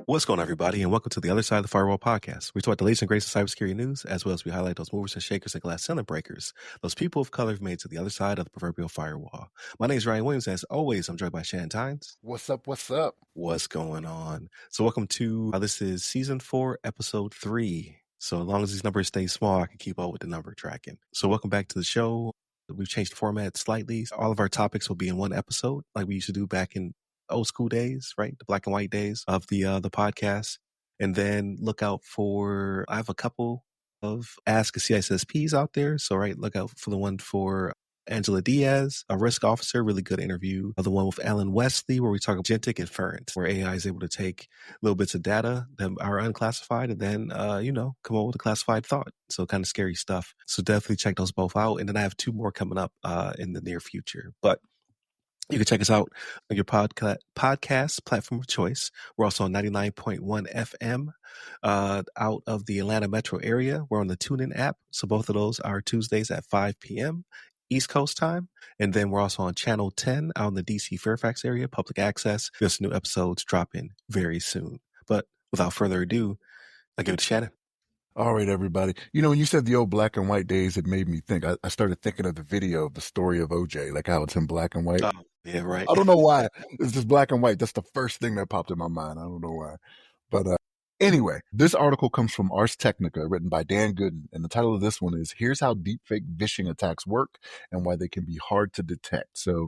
What's going on, everybody, and welcome to the Other Side of the Firewall podcast. We talk the latest and greatest of cybersecurity news, as well as we highlight those movers and shakers and glass ceiling breakers, those people of color who've made it to the other side of the proverbial firewall. My name is Ryan Williams, and as always, I'm joined by Shannon Tynes. What's up? What's up? What's going on? So welcome to, this is season 4, episode 3. So as long as these numbers stay small, I can keep up with the number tracking. So welcome back to the show. We've changed the format slightly. All of our topics will be in one episode, like we used to do back in old school days, right? The black and white days of the podcast. And then look out for, I have a couple of Ask a CISSPs out there. So, right, look out for the one for Angela Diaz, a risk officer, really good interview. The one with Alan Wesley, where we talk about agentic inference, where AI is able to take little bits of data that are unclassified and then, come up with a classified thought. So kind of scary stuff. So definitely check those both out. And then I have 2 more coming up in the near future. But you can check us out on your podcast platform of choice. We're also on 99.1 FM out of the Atlanta metro area. We're on the TuneIn app. So both of those are Tuesdays at 5 p.m. East Coast time. And then we're also on Channel 10 out in the DC Fairfax area, public access. There's new episodes dropping very soon. But without further ado, I give it to Shannon. All right, everybody. You know, when you said the old black and white days, it made me think. I started thinking of the video of the story of OJ, like how it's in black and white. Oh, yeah, right. I don't know why. It's just black and white. That's the first thing that popped in my mind. I don't know why. But anyway, this article comes from Ars Technica, written by Dan Gooden. And the title of this one is, Here's How Deepfake Vishing Attacks Work and Why They Can Be Hard to Detect. So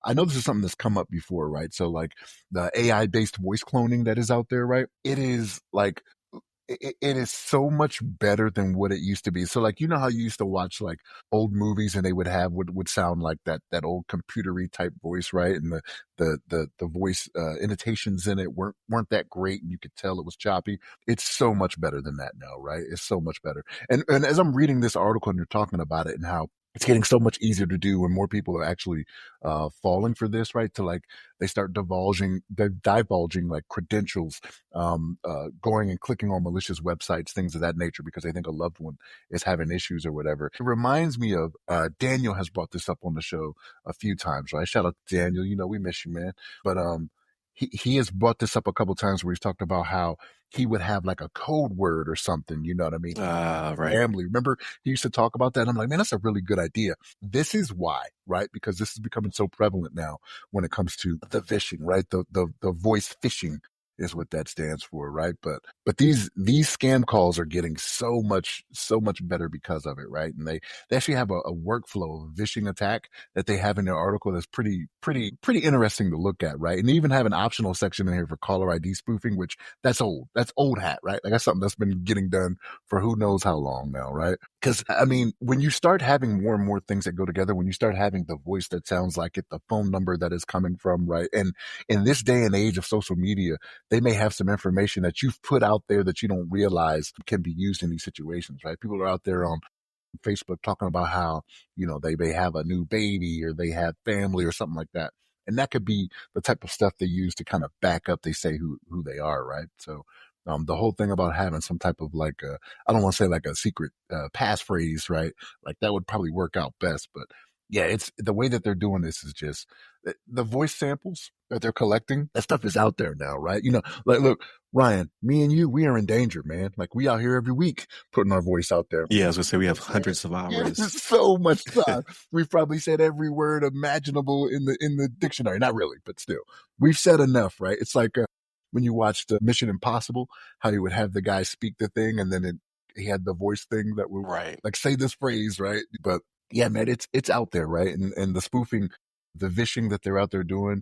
I know this is something that's come up before, right? So like the AI-based voice cloning that is out there, right? It is like, it is so much better than what it used to be. So like, you know how you used to watch like old movies and they would have what would sound like that old computery type voice, right? And the voice annotations in it weren't that great, and you could tell it was choppy. It's so much better than that now, right? It's so much better. And as I'm reading this article and you're talking about it and how it's getting so much easier to do when more people are actually falling for this, right? To like, they start divulging like credentials, going and clicking on malicious websites, things of that nature, because they think a loved one is having issues or whatever. It reminds me of, Daniel has brought this up on the show a few times, right? Shout out to Daniel. You know, we miss you, man. But, he has brought this up a couple times where he's talked about how he would have like a code word or something, you know what I mean? Right. Family. Remember, he used to talk about that. And I'm like, man, that's a really good idea. This is why, right? Because this is becoming so prevalent now when it comes to the vishing, right? The voice phishing is what that stands for, right? But these scam calls are getting so much better because of it, right? And they actually have a workflow of vishing attack that they have in their article that's pretty interesting to look at, right? And they even have an optional section in here for caller ID spoofing, which that's old hat, right? Like that's something that's been getting done for who knows how long now, right? Because I mean, when you start having more and more things that go together, when you start having the voice that sounds like it, the phone number that is coming from, right? And in this day and age of social media, they may have some information that you've put out there that you don't realize can be used in these situations, right? People are out there on Facebook talking about how, you know, they may have a new baby or they have family or something like that. And that could be the type of stuff they use to kind of back up, they say who they are, right? So, the whole thing about having some type of like I don't want to say like a secret passphrase, right? Like that would probably work out best, but yeah, it's the way that they're doing this is just the voice samples that they're collecting. That stuff is out there now, right? You know, like, look, Ryan, me and you, we are in danger, man. Like we out here every week putting our voice out there. Yeah, I was gonna say we have hundreds of hours. Yeah, so much time. We've probably said every word imaginable in the dictionary. Not really, but still, we've said enough, right? It's like when you watched Mission Impossible, how he would have the guy speak the thing, and then he had the voice thing that would like say this phrase, right? But yeah, man, it's out there, right? And the spoofing, the vishing that they're out there doing.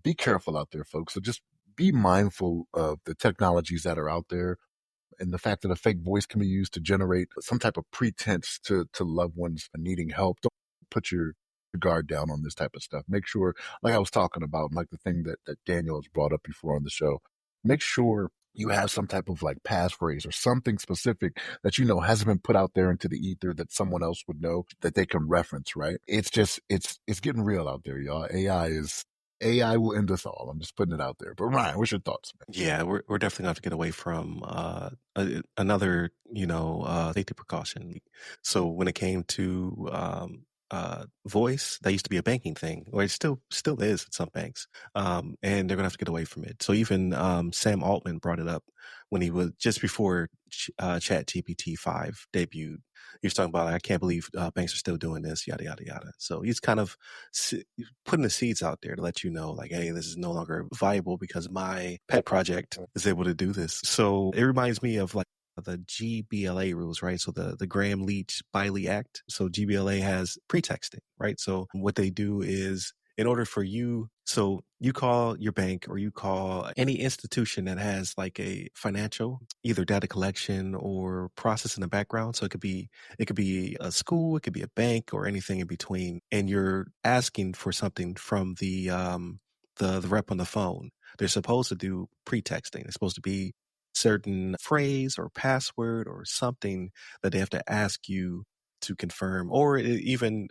Be careful out there, folks. So just be mindful of the technologies that are out there and the fact that a fake voice can be used to generate some type of pretense to loved ones needing help. Don't put your guard down on this type of stuff. Make sure, like I was talking about, like the thing that Daniel has brought up before on the show, make sure you have some type of like passphrase or something specific that, you know, hasn't been put out there into the ether that someone else would know that they can reference, right? It's just, it's getting real out there, y'all. AI will end us all. I'm just putting it out there. But Ryan, what's your thoughts, man? Yeah, we're definitely going to have to get away from another, safety precaution. So when it came to voice. That used to be a banking thing, or it still is at some banks. And they're gonna have to get away from it. So even Sam Altman brought it up when he was just before Chat GPT 5 debuted. He was talking about, I can't believe banks are still doing this, yada yada yada. So he's kind of putting the seeds out there to let you know, like, hey, this is no longer viable because my pet project is able to do this. So it reminds me of like the GBLA rules, right? So the Graham Leach Biley Act. So GBLA has pretexting, right? So what they do is, in order for you, so you call your bank or you call any institution that has like a financial, either data collection or process in the background. So it could be a school, it could be a bank, or anything in between. And you're asking for something from the rep on the phone. They're supposed to do pretexting. It's supposed to be certain phrase or password or something that they have to ask you to confirm, or even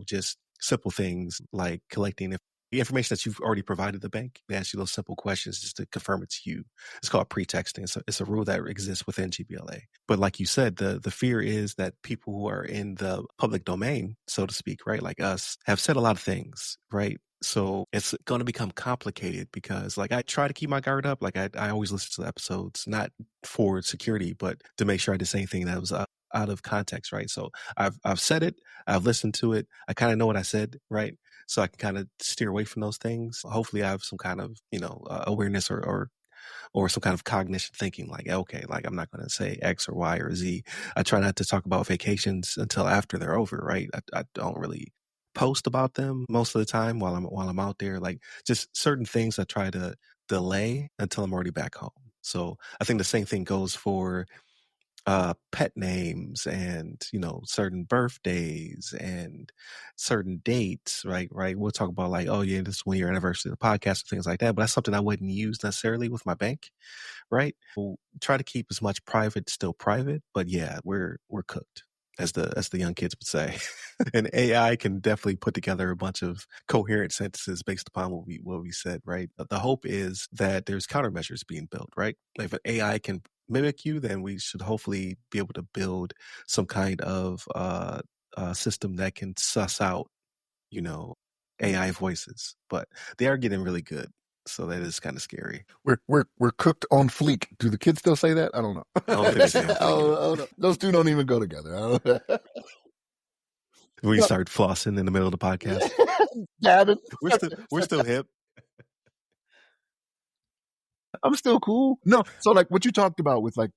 just simple things like collecting the information that you've already provided the bank. They ask you those simple questions just to confirm it's you. It's called pretexting. So it's a rule that exists within GBLA. But like you said, the fear is that people who are in the public domain, so to speak, right, like us, have said a lot of things, right? So it's going to become complicated because, like, I try to keep my guard up. Like, I always listen to the episodes, not for security, but to make sure I did anything that was out of context, right? So I've said it, I've listened to it, I kind of know what I said, right? So I can kind of steer away from those things. Hopefully, I have some kind of awareness or some kind of cognition thinking, like, okay, like, I'm not going to say X or Y or Z. I try not to talk about vacations until after they're over, right? I don't really post about them most of the time while I'm out there. Like, just certain things I try to delay until I'm already back home. So I think the same thing goes for pet names and, certain birthdays and certain dates, right? Right. We'll talk about, like, oh yeah, this is 1 year anniversary of the podcast and things like that. But that's something I wouldn't use necessarily with my bank, right? We'll try to keep as much private still private, but yeah, we're cooked, as the young kids would say. And AI can definitely put together a bunch of coherent sentences based upon what we said, right? But the hope is that there's countermeasures being built, right? If an AI can mimic you, then we should hopefully be able to build some kind of system that can suss out, you know, AI voices. But they are getting really good, so that is kind of scary. We're cooked on fleek. Do the kids still say that? I don't know. I don't think they say on fleek anymore. Oh, no. Those two don't even go together. I don't know. We start flossing in the middle of the podcast. Gavin. We're still hip. I'm still cool. No, so like what you talked about with like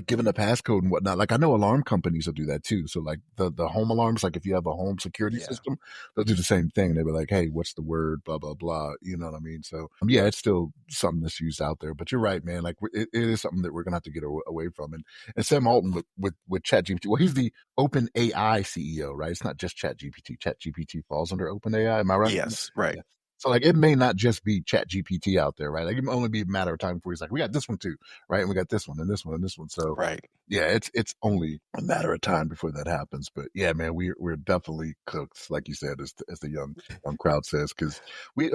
giving a passcode and whatnot, like I know alarm companies will do that too. So like the home alarms, like if you have a home security system, they'll do the same thing. They'll be like, hey, what's the word? Blah, blah, blah. You know what I mean? So yeah, it's still something that's used out there, but you're right, man. Like it is something that we're going to have to get away from. And Sam Altman with ChatGPT, well, he's the Open AI CEO, right? It's not just ChatGPT. ChatGPT falls under Open AI. Am I right? Yes, right. Yeah. So like it may not just be Chat GPT out there, right? Like it may only be a matter of time before he's like, we got this one too, right? And we got this one and this one and this one. So right. Yeah, it's only a matter of time before that happens. But yeah, man, we're definitely cooked, like you said, as the young crowd says, because we.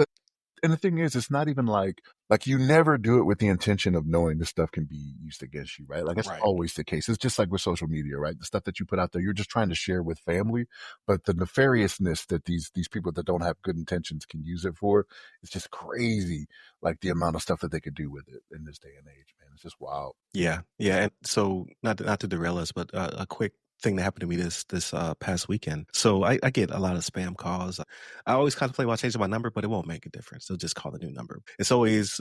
And the thing is, it's not even like you never do it with the intention of knowing this stuff can be used against you, right? Like that's always the case. It's just like with social media, right? The stuff that you put out there, you're just trying to share with family, but the nefariousness that these people that don't have good intentions can use it for, it's just crazy. Like the amount of stuff that they could do with it in this day and age, man, it's just wild. Yeah, yeah. And so not to derail us, but a quick thing that happened to me this past weekend. So I get a lot of spam calls. I always contemplate about changing my number, but it won't make a difference. So just call the new number. It's always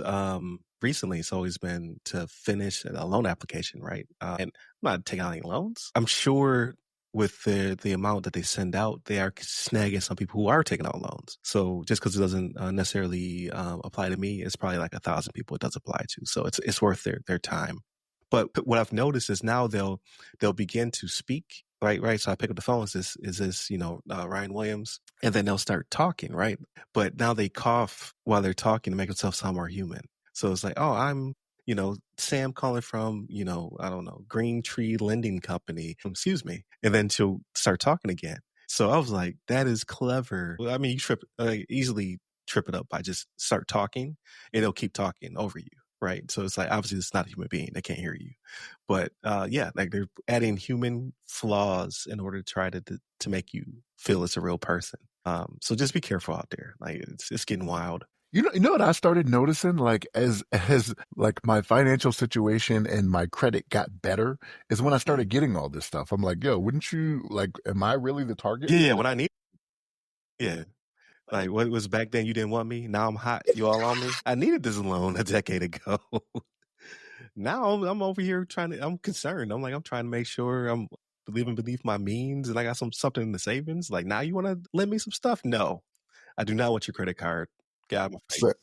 recently it's always been to finish a loan application, right? And I'm not taking out any loans. I'm sure with the amount that they send out, they are snagging some people who are taking out loans. So just because it doesn't necessarily apply to me, it's probably like 1,000 people it does apply to. So it's worth their time. But what I've noticed is now they'll begin to speak, right? So I pick up the phone. Is this Ryan Williams? And then they'll start talking, right? But now they cough while they're talking to make themselves sound more human. So it's like, oh, I'm Sam calling from I don't know, Green Tree Lending Company. Excuse me. And then she'll start talking again. So I was like, that is clever. Well, I mean, you easily trip it up by just start talking, and it'll keep talking over you. right? So it's like, obviously it's not a human being. They can't hear you. But yeah, like they're adding human flaws in order to try to make you feel it's a real person. So just be careful out there. Like it's getting wild. You know what I started noticing, like as like my financial situation and my credit got better, is when I started getting all this stuff. I'm like, yo, wouldn't you like? Am I really the target Yeah, for when I need, yeah. Like what was back then you didn't want me. Now I'm hot. You all on me. I needed this loan a decade ago. Now I'm over here I'm concerned. I'm like, I'm trying to make sure I'm living beneath my means and I got something in the savings. Like now you want to lend me some stuff? No, I do not want your credit card. Get out of my face. So,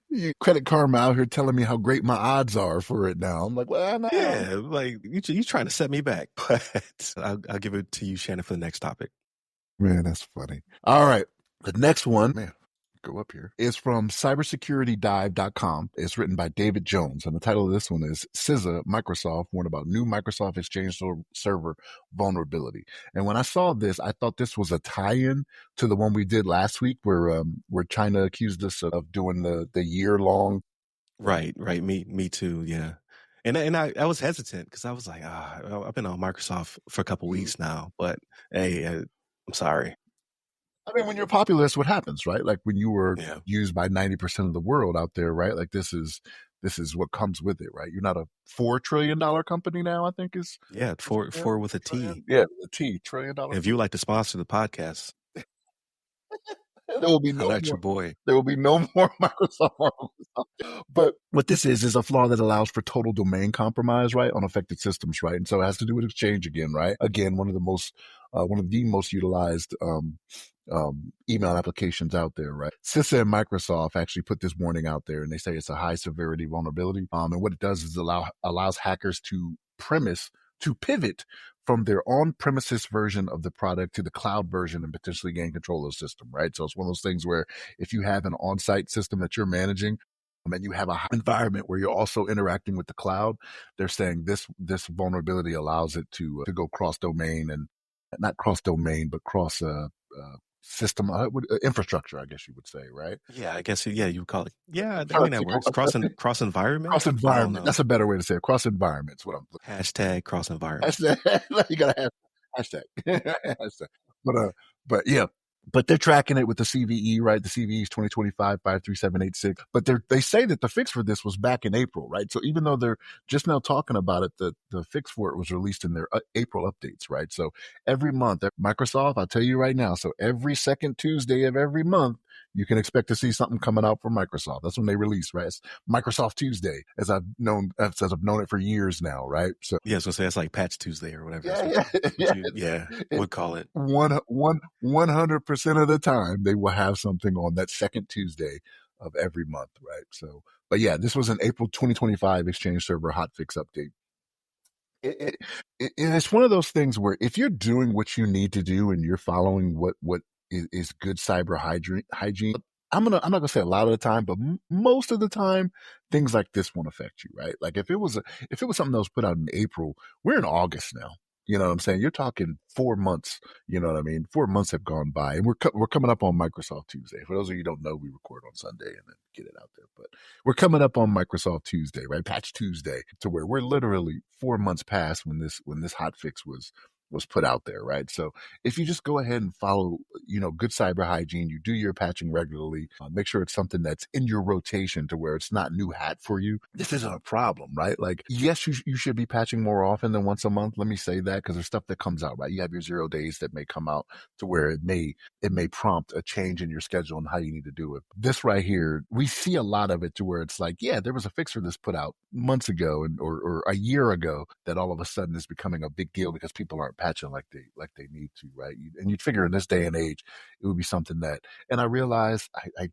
you Credit Karma out here telling me how great my odds are for it now. I'm like, well, no. Yeah, like you trying to set me back. But I'll give it to you, Shannon, for the next topic. Man, that's funny. All right. The next one, man, go up here, is from cybersecuritydive.com. It's written by David Jones. And the title of this one is CISA, Microsoft warned about new Microsoft Exchange server vulnerability. And when I saw this, I thought this was a tie-in to the one we did last week where China accused us of doing the year-long. Right. Me too. Yeah. And I was hesitant because I was like, I've been on Microsoft for a couple weeks now, but hey, I'm sorry. I mean, when you're popular, that's what happens, right? Like when you were Yeah. used by 90% of the world out there, right? Like this is what comes with it, right? You're not a $4 trillion company now, I think is. Yeah. Four with a T. Yeah, the T, $1 trillion. If you like to sponsor the podcast, There will be no holla at your more. boy. There will be no more Microsoft. But what this is a flaw that allows for total domain compromise, right, on affected systems, right? And so it has to do with Exchange again, right? Again, one of the most utilized email applications out there, right? CISA and Microsoft actually put this warning out there, and they say it's a high severity vulnerability. And what it does is allows hackers to pivot from their on-premises version of the product to the cloud version and potentially gain control of the system, right? So it's one of those things where if you have an on-site system that you're managing, and you have a environment where you're also interacting with the cloud, they're saying this vulnerability allows it to go cross-domain, and not cross-domain, but cross system infrastructure, I guess you would say, right? Yeah, I guess. Yeah, you would call it. Yeah, I mean that works. Cross environment. Cross environment. That's a better way to say it. Cross environment is what I'm looking. Hashtag cross environment. Hashtag, you gotta have hashtag. Hashtag. But yeah. But they're tracking it with the CVE, right? The CVE is 2025-53786. But they say that the fix for this was back in April, right? So even though they're just now talking about it, the fix for it was released in their April updates, right? So every month, Microsoft, I'll tell you right now, so every second Tuesday of every month, you can expect to see something coming out from Microsoft. That's when they release, right? It's Microsoft Tuesday, as I've known it for years now, right? So yeah, I was gonna say it's like Patch Tuesday or whatever. Would call it 100% of the time they will have something on that second Tuesday of every month, right? So, but yeah, this was an April 2025 Exchange Server hotfix update. It's one of those things where if you're doing what you need to do and you're following what is good cyber hygiene, I'm not gonna say a lot of the time, but most of the time, things like this won't affect you, right? Like if it was something that was put out in April, we're in August now. You know what I'm saying? You're talking 4 months. You know what I mean? 4 months have gone by, and we're coming up on Microsoft Tuesday. For those of you who don't know, we record on Sunday and then get it out there. But we're coming up on Microsoft Tuesday, right? Patch Tuesday, to where we're literally 4 months past when this hotfix was put out there, right? So if you just go ahead and follow, good cyber hygiene, you do your patching regularly, make sure it's something that's in your rotation to where it's not new hat for you. This isn't a problem, right? Like, yes, you should be patching more often than once a month. Let me say that because there's stuff that comes out, right? You have your 0 days that may come out to where it may prompt a change in your schedule and how you need to do it. This right here, we see a lot of it to where it's like, yeah, there was a fix for this put out months ago or a year ago that all of a sudden is becoming a big deal because people aren't patching like they need to, right? And you'd figure in this day and age, it would be something that, and I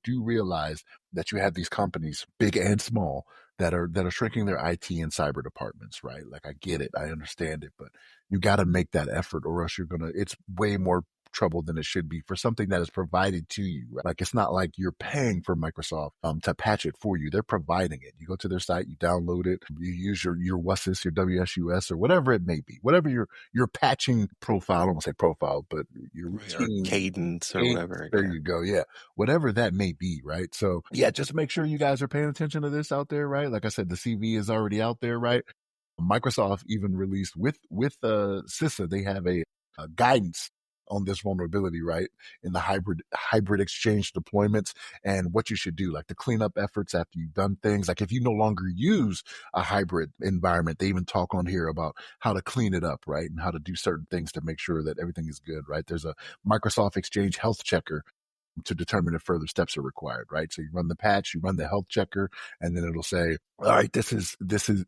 do realize that you have these companies, big and small, that are shrinking their IT and cyber departments, right? Like I get it, I understand it, but you got to make that effort, or else it's way more trouble than it should be for something that is provided to you. Right? Like, it's not like you're paying for Microsoft to patch it for you. They're providing it. You go to their site, you download it, you use your WSUS, your WSUS, or whatever it may be, whatever your patching profile. I don't want to say profile, but your or routine. cadence or whatever. There Yeah. you go. Yeah. Whatever that may be. Right. So yeah, just make sure you guys are paying attention to this out there. Right. Like I said, the CV is already out there. Right. Microsoft even released with CISA, they have a guidance on this vulnerability, right? In the hybrid exchange deployments and what you should do, like the cleanup efforts after you've done things. Like if you no longer use a hybrid environment, they even talk on here about how to clean it up, right? And how to do certain things to make sure that everything is good, right? There's a Microsoft Exchange health checker to determine if further steps are required, right? So you run the patch, you run the health checker, and then it'll say, all right, this is,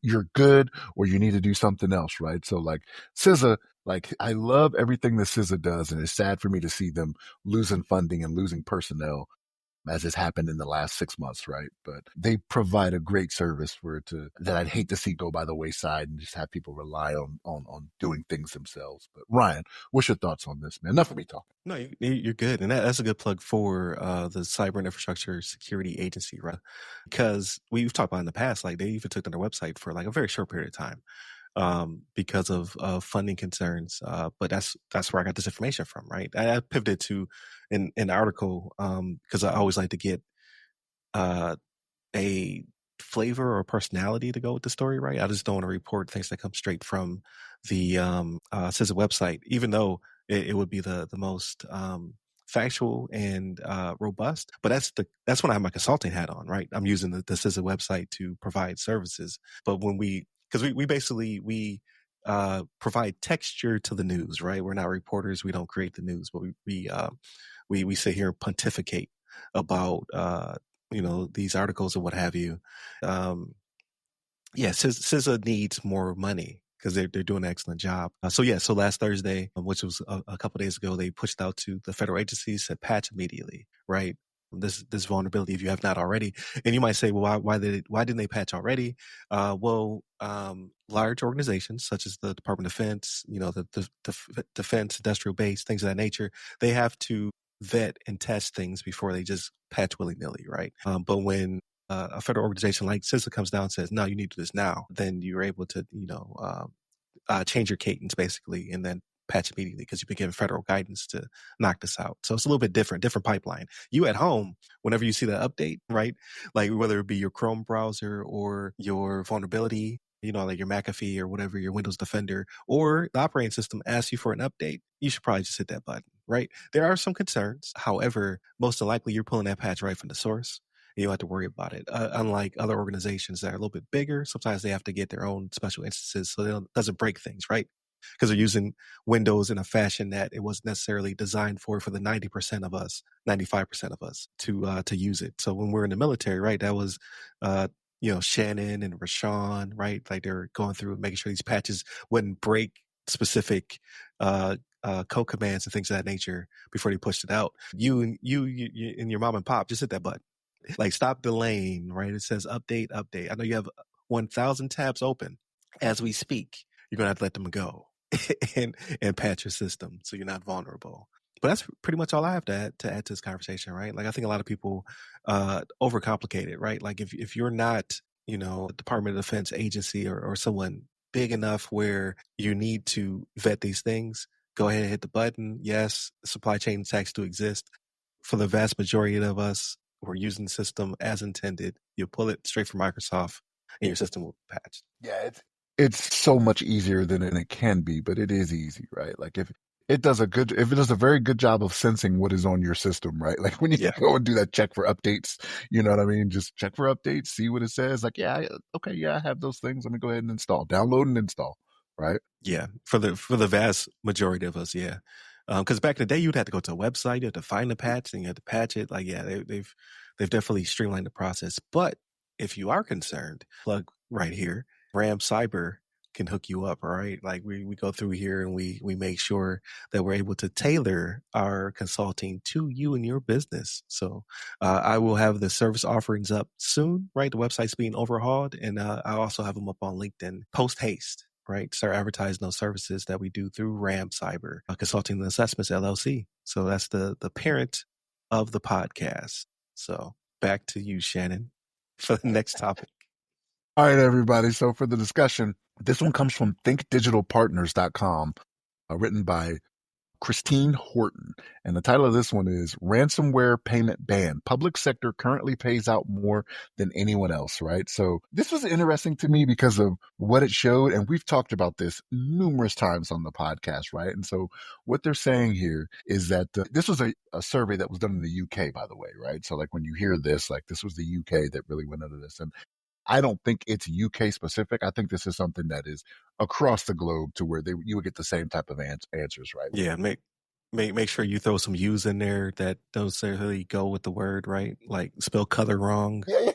you're good, or you need to do something else, right? So like CISA, like I love everything that CISA does, and it's sad for me to see them losing funding and losing personnel as has happened in the last 6 months, right? But they provide a great service for it to, that I'd hate to see go by the wayside and just have people rely on doing things themselves. But Ryan, what's your thoughts on this, man? Enough of me talking. No, you're good, and that's a good plug for the Cyber and Infrastructure Security Agency, right? Because we've talked about in the past, like they even took down their website for like a very short period of time because of funding concerns. But that's where I got this information from, right? I pivoted to an article because I always like to get a flavor or personality to go with the story, right? I just don't want to report things that come straight from the CISA website, even though it would be the most factual and robust. But that's when I have my consulting hat on, right? I'm using the CISA website to provide services. But when because we basically provide texture to the news, right? We're not reporters. We don't create the news, but we sit here and pontificate about these articles and what have you. Yeah, CISA needs more money because they're doing an excellent job. So last Thursday, which was a couple of days ago, they pushed out to the federal agencies, said patch immediately, right? This vulnerability, if you have not already. And you might say, well, why didn't they patch already? Large organizations such as the Department of Defense, the defense, industrial base, things of that nature, they have to vet and test things before they just patch willy-nilly, right? But when a federal organization like CISA comes down and says, no, you need to do this now, then you're able to, change your cadence basically, and then patch immediately because you've been given federal guidance to knock this out. So it's a little bit different pipeline. You at home, whenever you see that update, right? Like whether it be your Chrome browser or your vulnerability, like your McAfee or whatever, your Windows Defender, or the operating system asks you for an update, you should probably just hit that button, right? There are some concerns. However, most likely you're pulling that patch right from the source. You don't have to worry about it. Unlike other organizations that are a little bit bigger, sometimes they have to get their own special instances so it doesn't break things, right? Because they're using Windows in a fashion that it wasn't necessarily designed for the 90% of us, 95% of us to use it. So when we're in the military, right, that was Shannon and Rashawn, right? Like they're going through and making sure these patches wouldn't break specific code commands and things of that nature before they pushed it out. You and your mom and pop just hit that button. Like stop delaying, right? It says update. I know you have 1,000 tabs open as we speak. You're gonna have to let them go and patch your system so you're not vulnerable. But that's pretty much all I have to add to this conversation, right? Like I think a lot of people overcomplicate it, right? Like if you're not, Department of Defense agency or someone big enough where you need to vet these things, go ahead and hit the button. Yes, supply chain attacks do exist. For the vast majority of us, we're using the system as intended. You pull it straight from Microsoft and your system will be patched. Yeah, it's so much easier than it can be, but it is easy, right? Like if it does a very good job of sensing what is on your system, right? Like when you go and do that check for updates, you know what I mean? Just check for updates, see what it says. Like, yeah, okay, yeah, I have those things. Let me go ahead and install, download and install, right? Yeah, for the vast majority of us, yeah. Because back in the day, you'd have to go to a website, you had to find the patch, and you had to patch it. Like, yeah, they've definitely streamlined the process. But if you are concerned, plug right here, Ram Cyber can hook you up. All right, like we go through here and we make sure that we're able to tailor our consulting to you and your business. So I will have the service offerings up soon. Right, the website's being overhauled, and I also have them up on LinkedIn post haste. Right, start advertising those services that we do through Ram Cyber Consulting and Assessments LLC. So that's the parent of the podcast. So back to you, Shannon, for the next topic. All right, everybody. So for the discussion, this one comes from thinkdigitalpartners.com, written by Christine Horton. And the title of this one is Ransomware Payment Ban. Public sector currently pays out more than anyone else, right? So this was interesting to me because of what it showed. And we've talked about this numerous times on the podcast, right? And so what they're saying here is that this was a survey that was done in the UK, by the way, right? So like when you hear this, like this was the UK that really went into this. And I don't think it's UK specific. I think this is something that is across the globe to where you would get the same type of answers, right? Yeah, make sure you throw some U's in there that don't necessarily go with the word, right? Like spell color wrong. Yeah,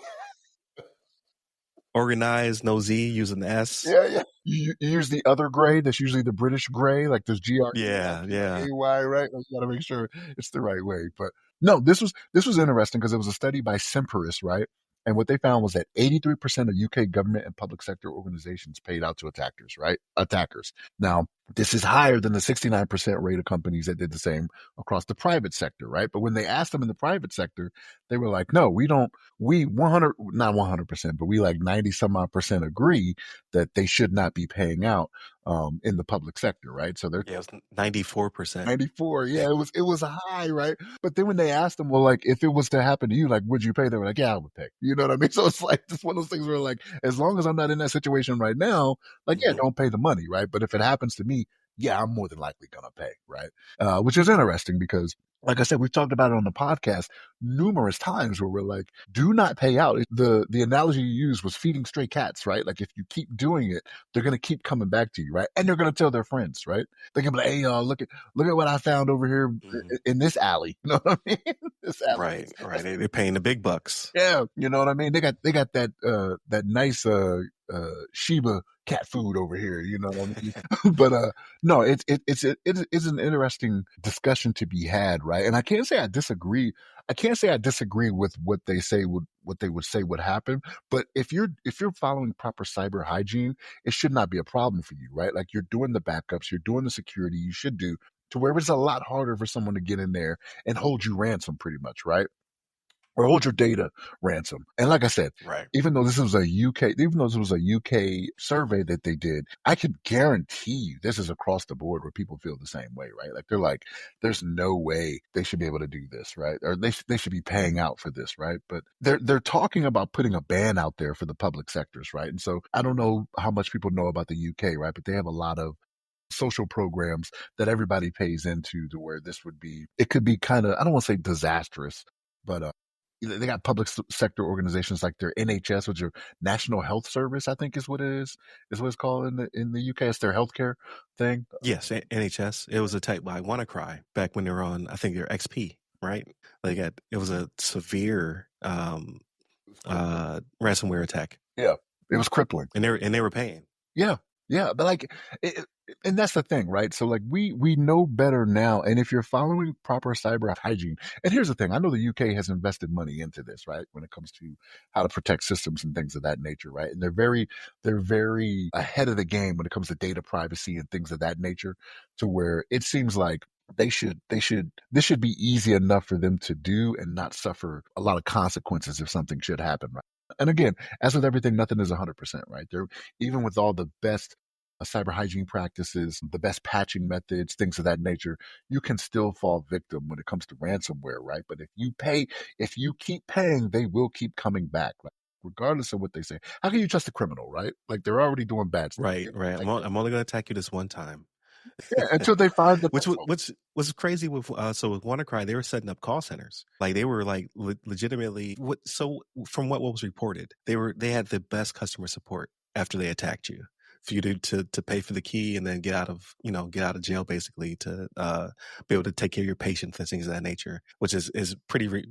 Organized, no Z, using the S. yeah. You use the other gray. That's usually the British gray, like there's Yeah, yeah. GREY, right? Like you got to make sure it's the right way. But no, this was interesting because it was a study by Semperis, right? And what they found was that 83% of UK government and public sector organizations paid out to attackers, right? Attackers. Now, this is higher than the 69% rate of companies that did the same across the private sector, right? But when they asked them in the private sector, they were like, no, we don't, we 100, not 100%, but we like 90 some odd percent agree that they should not be paying out in the public sector, right? So they're Yeah, it was 94%. 94. Yeah, it was high, right? But then when they asked them, well, like if it was to happen to you, like would you pay? They were like, yeah, I would pay. You know what I mean? So it's like it's one of those things where like as long as I'm not in that situation right now, like yeah, don't pay the money, right? But if it happens to me, yeah, I'm more than likely gonna pay, right? Which is interesting because like I said, we've talked about it on the podcast numerous times where we're like, do not pay out. The analogy you used was feeding stray cats, right? Like if you keep doing it, they're gonna keep coming back to you, right? And they're gonna tell their friends, right? They're gonna be like, hey y'all, look at what I found over here in this alley. You know what I mean? This alley. Right. They're paying the big bucks. Yeah, you know what I mean. They got that that nice Shiba cat food over here. You know what I mean? But no, it's an interesting discussion to be had, right? And I can't say I disagree. I can't say I disagree with what they say what they would say would happen. But if you're following proper cyber hygiene, it should not be a problem for you, right? Like you're doing the backups, you're doing the security you should do to where it's a lot harder for someone to get in there and hold you ransom, pretty much, right? Or hold your data ransom. And like I said, Right. even though this was a UK survey that they did, I could guarantee you this is across the board where people feel the same way, right? Like they're like, there's no way they should be able to do this, right? Or they should be paying out for this, right? But they're talking about putting a ban out there for the public sectors, right? And so I don't know how much people know about the UK, right? But they have a lot of social programs that everybody pays into to where it could be kind of, I don't want to say disastrous, but they got public sector organizations like their NHS, which are National Health Service, I think is what it's called in the UK. It's their healthcare thing. Yes, NHS. It was a type by WannaCry back when they were on, I think their XP, right? It was a severe ransomware attack. Yeah, it was crippling, and they were paying. Yeah, but like, and that's the thing, right? So like, we know better now, and if you're following proper cyber hygiene, and here's the thing, I know the UK has invested money into this, right? When it comes to how to protect systems and things of that nature, right? And they're very ahead of the game when it comes to data privacy and things of that nature, to where it seems like this should be easy enough for them to do and not suffer a lot of consequences if something should happen, right? And again, as with everything, nothing is 100%, right? Even with all the best cyber hygiene practices, the best patching methods, things of that nature, you can still fall victim when it comes to ransomware, right? But if you keep paying, they will keep coming back, right? Regardless of what they say. How can you trust a criminal, right? Like they're already doing bad stuff. Right. Like, I'm only going to attack you this one time. yeah, until they find the which was crazy with with WannaCry, they were setting up call centers. Like they were like legitimately. From what was reported, they had the best customer support after they attacked you, for you to pay for the key and then get out of jail, basically, to be able to take care of your patients and things of that nature, which is pretty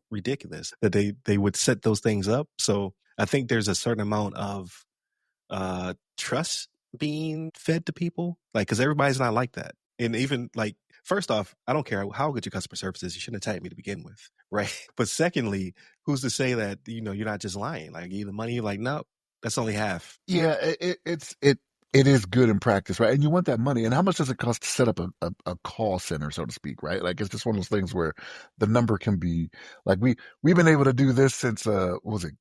ridiculous that they would set those things up. So I think there's a certain amount of trust being fed to people, like, because everybody's not like that. And even like, first off, I don't care how good your customer service is, you shouldn't attack me to begin with, right? But secondly, who's to say that you're not just lying? Like, you the money, you're like, no, that's only half. Yeah, It is good in practice, right? And you want that money. And how much does it cost to set up a call center, so to speak, right? Like it's just one of those things where the number can be like we've been able to do this since what was it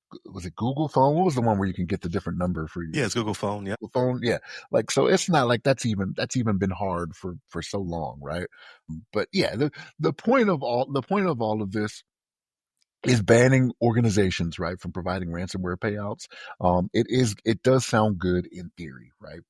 Google phone? What was the one where you can get the different number for your Yeah, it's Google Phone. Yeah. phone? Yeah. Like so it's not like that's even been hard for so long, right? But yeah, the point of all of this is banning organizations, right, from providing ransomware payouts. It does sound good in theory, right?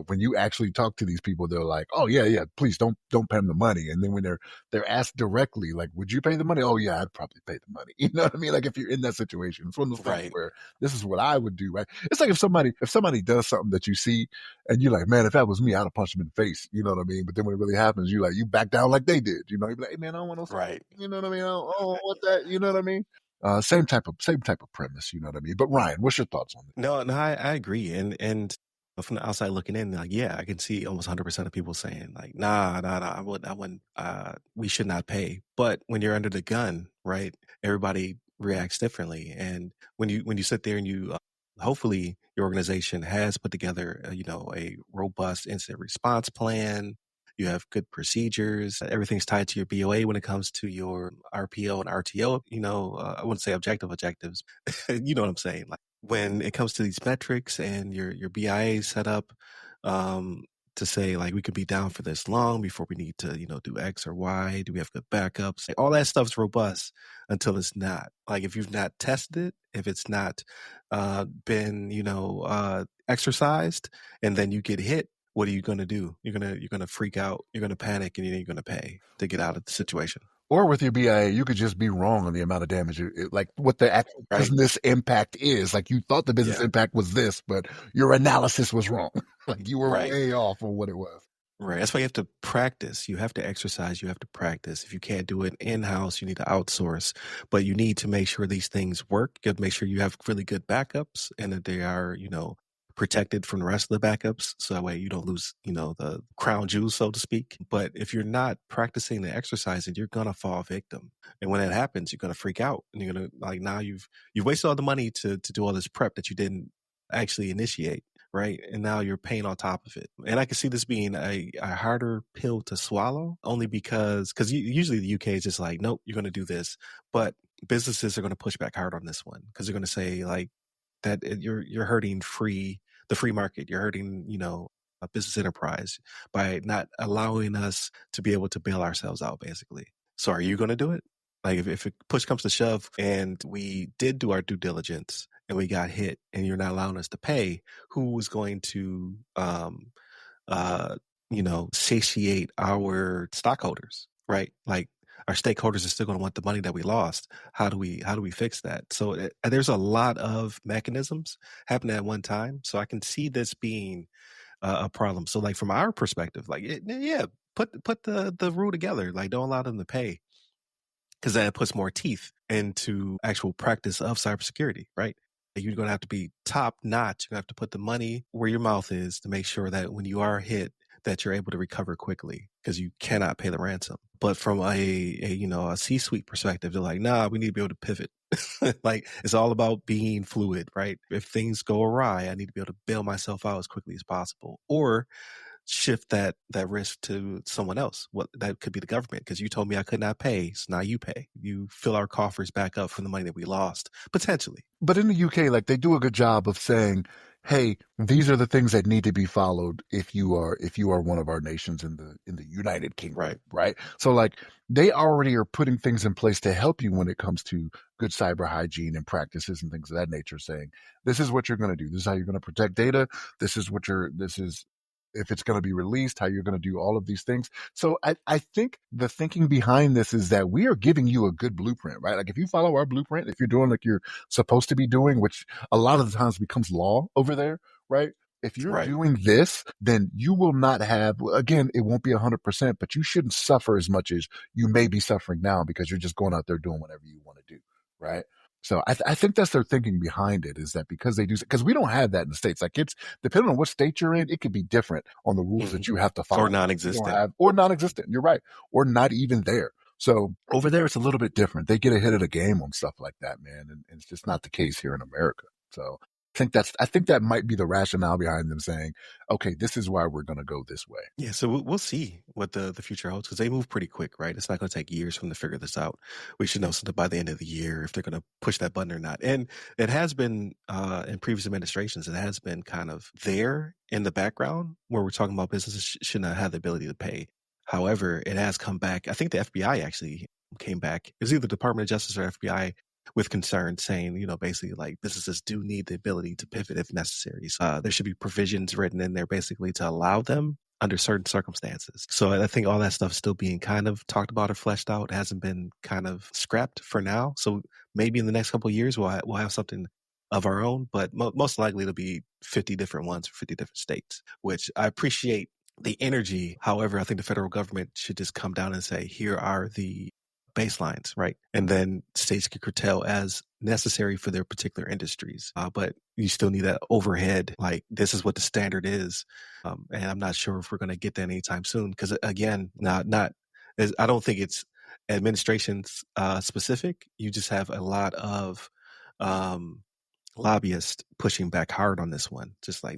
When you actually talk to these people, they're like, "Oh yeah, yeah, please don't pay them the money." And then when they're asked directly, like, "Would you pay the money?" "Oh yeah, I'd probably pay the money." You know what I mean? Like if you're in that situation, it's one of those things Right. where this is what I would do, right? It's like if somebody does something that you see and you're like, "Man, if that was me, I'd have punched him in the face." You know what I mean? But then when it really happens, you back down like they did. You know, you're like, "Hey man, I don't want no smoke." Right. You know what I mean? I don't want that. You know what I mean? Same type of premise. You know what I mean? But Ryan, what's your thoughts on it? No, no, I agree. And from the outside looking in, like, yeah, I can see almost 100% of people saying, like, nah, I wouldn't, we should not pay. But when you're under the gun, right, everybody reacts differently. And when you sit there and hopefully your organization has put together, a robust incident response plan. You have good procedures. Everything's tied to your BOA when it comes to your RPO and RTO. I wouldn't say objectives. You know what I'm saying? Like when it comes to these metrics and your BIA set up, um, to say like we could be down for this long before we need to, do X or Y. Do we have good backups? Like, all that stuff's robust until it's not. Like if you've not tested it, if it's not been, exercised, and then you get hit, what are you going to do? You're gonna freak out. You're gonna panic, and you're gonna pay to get out of the situation. Or with your BIA, you could just be wrong on the amount of damage, like what the actual Right? business impact is. Like you thought the business Yeah. impact was this, but your analysis was wrong. Like you were Right. way off on what it was. Right. That's why you have to practice. You have to exercise. You have to practice. If you can't do it in house, you need to outsource. But you need to make sure these things work. You have to make sure you have really good backups and that they are, protected from the rest of the backups. So that way you don't lose, the crown jewels, so to speak. But if you're not practicing and exercising, you're gonna fall victim. And when that happens, you're gonna freak out. And you're gonna like now you've wasted all the money to do all this prep that you didn't actually initiate, right? And now you're paying on top of it. And I can see this being a harder pill to swallow, only because usually the UK is just like, nope, you're going to do this. But businesses are going to push back hard on this one because they're going to say like that you're hurting the free market. You're hurting, a business enterprise by not allowing us to be able to bail ourselves out, basically. So are you going to do it? Like if push comes to shove and we did do our due diligence and we got hit and you're not allowing us to pay, who is going to, uh, satiate our stockholders, right? Like our stakeholders are still going to want the money that we lost. How do we fix that? So there's a lot of mechanisms happening at one time. So I can see this being a problem. So like from our perspective, like yeah, put the rule together. Like don't allow them to pay because then it puts more teeth into actual practice of cybersecurity, right? You're going to have to be top notch. You're going to have to put the money where your mouth is to make sure that when you are hit, that you're able to recover quickly because you cannot pay the ransom. But from a C-suite perspective, they're like, nah, we need to be able to pivot. Like it's all about being fluid, right? If things go awry, I need to be able to bail myself out as quickly as possible, or shift that risk to someone else. What that could be the government because you told me I could not pay, so now you pay. You fill our coffers back up from the money that we lost potentially. But in the UK, like they do a good job of saying, "Hey, these are the things that need to be followed if you are one of our nations in the United Kingdom, Right. right?" So like they already are putting things in place to help you when it comes to good cyber hygiene and practices and things of that nature. Saying, "This is what you're going to do. This is how you're going to protect data. This is if it's going to be released, how you're going to do all of these things." So I think the thinking behind this is that we are giving you a good blueprint, right? Like if you follow our blueprint, if you're doing like you're supposed to be doing, which a lot of the times becomes law over there, right? If you're Right. doing this, then you will not have, again, it won't be 100%, but you shouldn't suffer as much as you may be suffering now because you're just going out there doing whatever you want to do, right? So I think that's their thinking behind it is that because they do, because we don't have that in the States. Like it's depending on what state you're in, it could be different on the rules Mhm. that you have to Or follow. We don't non-existent. have, or non existent. You're right. Or not even there. So over there, it's a little bit different. They get ahead of the game on stuff like that, man. And it's just not the case here in America. So I think that might be the rationale behind them saying, okay, this is why we're going to go this way. Yeah, so we'll see what the future holds because they move pretty quick, right? It's not going to take years for them to figure this out. We should know something by the end of the year if they're going to push that button or not. And it has been in previous administrations, it has been kind of there in the background where we're talking about businesses should not have the ability to pay. However, it has come back. I think the FBI actually came back. It was either Department of Justice or FBI with concern saying, basically like businesses do need the ability to pivot if necessary. So there should be provisions written in there basically to allow them under certain circumstances. So I think all that stuff is still being kind of talked about or fleshed out. It hasn't been kind of scrapped for now. So maybe in the next couple of years, we'll have something of our own, but most likely it'll be 50 different ones for 50 different states, which I appreciate the energy. However, I think the federal government should just come down and say, here are the baselines, right? And then states can curtail as necessary for their particular industries. But you still need that overhead, like this is what the standard is. And I'm not sure if we're going to get that anytime soon. Because again, I don't think it's administration specific. You just have a lot of lobbyists pushing back hard on this one. Just like,